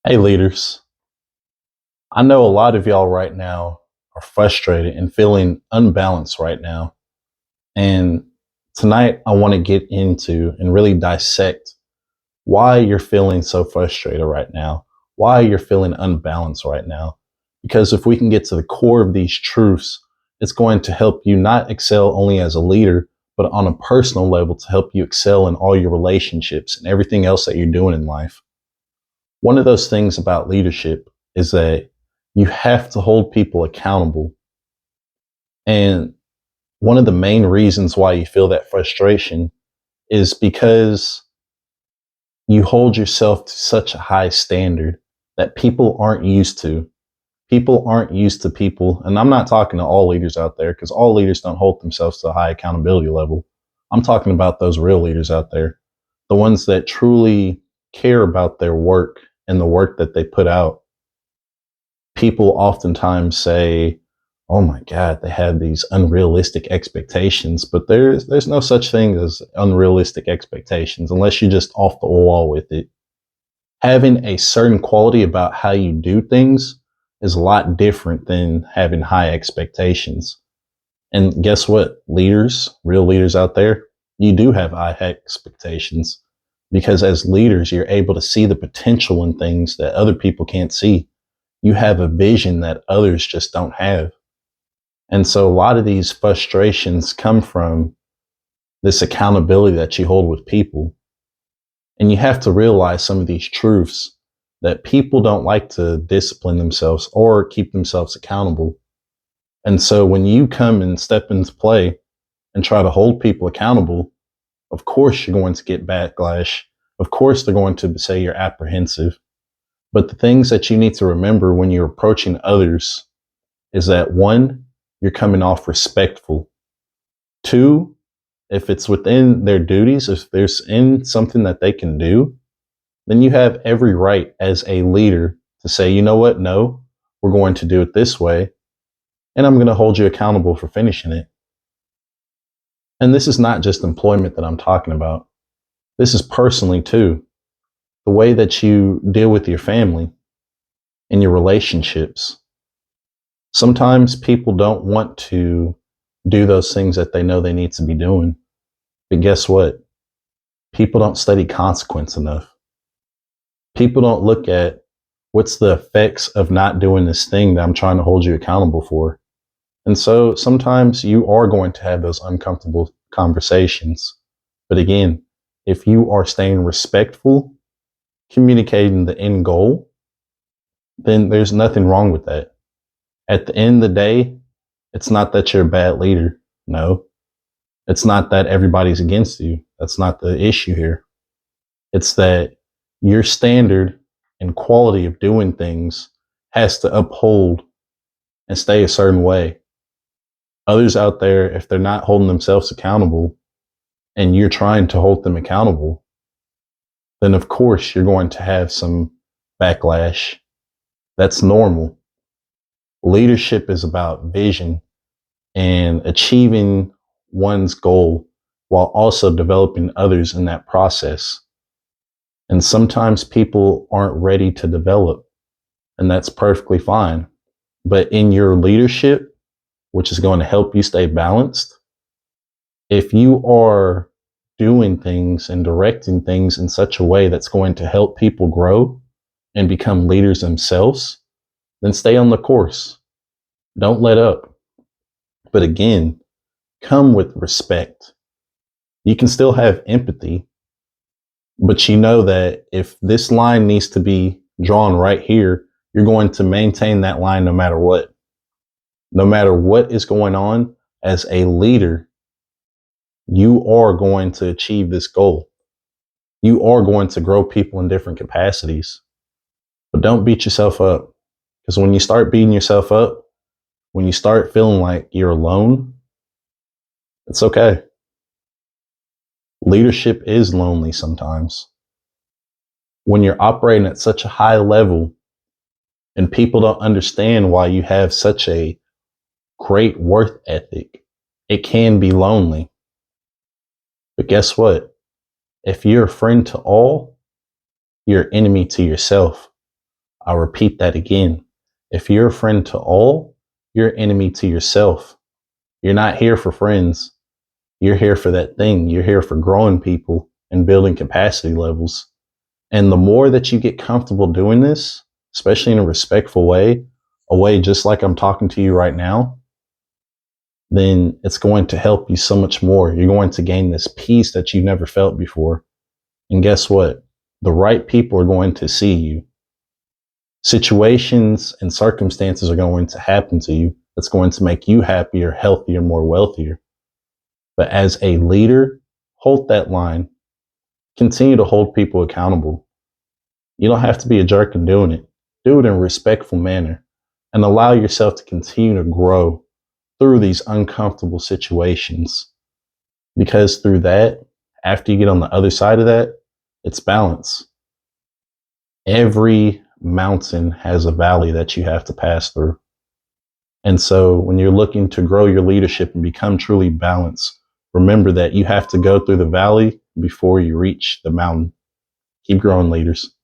Hey, leaders. I know a lot of y'all right now are frustrated and feeling unbalanced right now. And tonight, I want to get into and really dissect why you're feeling so frustrated right now, why you're feeling unbalanced right now. Because if we can get to the core of these truths, it's going to help you not excel only as a leader, but on a personal level to help you excel in all your relationships and everything else that you're doing in life. One of those things about leadership is that you have to hold people accountable. And one of the main reasons why you feel that frustration is because you hold yourself to such a high standard that people aren't used to. People aren't used to people. And I'm not talking to all leaders out there because all leaders don't hold themselves to a high accountability level. I'm talking about those real leaders out there, the ones that truly care about their work and the work that they put out. People oftentimes say, "Oh my God, they have these unrealistic expectations," but there's no such thing as unrealistic expectations unless you're just off the wall with it. Having a certain quality about how you do things is a lot different than having high expectations. And guess what, leaders, real leaders out there, you do have high expectations because as leaders, you're able to see the potential in things that other people can't see. You have a vision that others just don't have. And so a lot of these frustrations come from this accountability that you hold with people. And you have to realize some of these truths that people don't like to discipline themselves or keep themselves accountable. And so when you come and step into play and try to hold people accountable, of course you're going to get backlash. Of course they're going to say you're apprehensive. But the things that you need to remember when you're approaching others is that one, you're coming off respectful. Two, if it's within their duties, if there's in something that they can do, then you have every right as a leader to say, you know what? No, we're going to do it this way. And I'm going to hold you accountable for finishing it. And this is not just employment that I'm talking about. This is personally too. The way that you deal with your family and your relationships. Sometimes people don't want to do those things that they know they need to be doing. But guess what? People don't study consequence enough. People don't look at what's the effects of not doing this thing that I'm trying to hold you accountable for. And so sometimes you are going to have those uncomfortable conversations. But again, if you are staying respectful, communicating the end goal, then there's nothing wrong with that. At the end of the day, it's not that you're a bad leader. No, it's not that everybody's against you. That's not the issue here. It's that your standard and quality of doing things has to uphold and stay a certain way. Others out there, if they're not holding themselves accountable and you're trying to hold them accountable, then of course you're going to have some backlash. That's normal. Leadership is about vision and achieving one's goal while also developing others in that process. And sometimes people aren't ready to develop, and that's perfectly fine. But in your leadership, which is going to help you stay balanced, if you are doing things and directing things in such a way that's going to help people grow and become leaders themselves, then stay on the course. Don't let up. But again, come with respect. You can still have empathy, but you know that if this line needs to be drawn right here, you're going to maintain that line no matter what. No matter what is going on, as a leader, you are going to achieve this goal. You are going to grow people in different capacities. But don't beat yourself up. Because when you start beating yourself up, when you start feeling like you're alone, it's okay. Leadership is lonely sometimes. When you're operating at such a high level and people don't understand why you have such a great work ethic, it can be lonely. But guess what? If you're a friend to all, you're an enemy to yourself. I'll repeat that again. If you're a friend to all, you're an enemy to yourself. You're not here for friends. You're here for that thing. You're here for growing people and building capacity levels. And the more that you get comfortable doing this, especially in a respectful way, a way just like I'm talking to you right now, then it's going to help you so much more. You're going to gain this peace that you've never felt before. And guess what? The right people are going to see you. Situations and circumstances are going to happen to you that's going to make you happier, healthier, more wealthier. But as a leader, hold that line. Continue to hold people accountable. You don't have to be a jerk in doing it. Do it in a respectful manner and allow yourself to continue to grow through these uncomfortable situations. Because through that, after you get on the other side of that, it's balance. Every mountain has a valley that you have to pass through. And so when you're looking to grow your leadership and become truly balanced, remember that you have to go through the valley before you reach the mountain. Keep growing, leaders.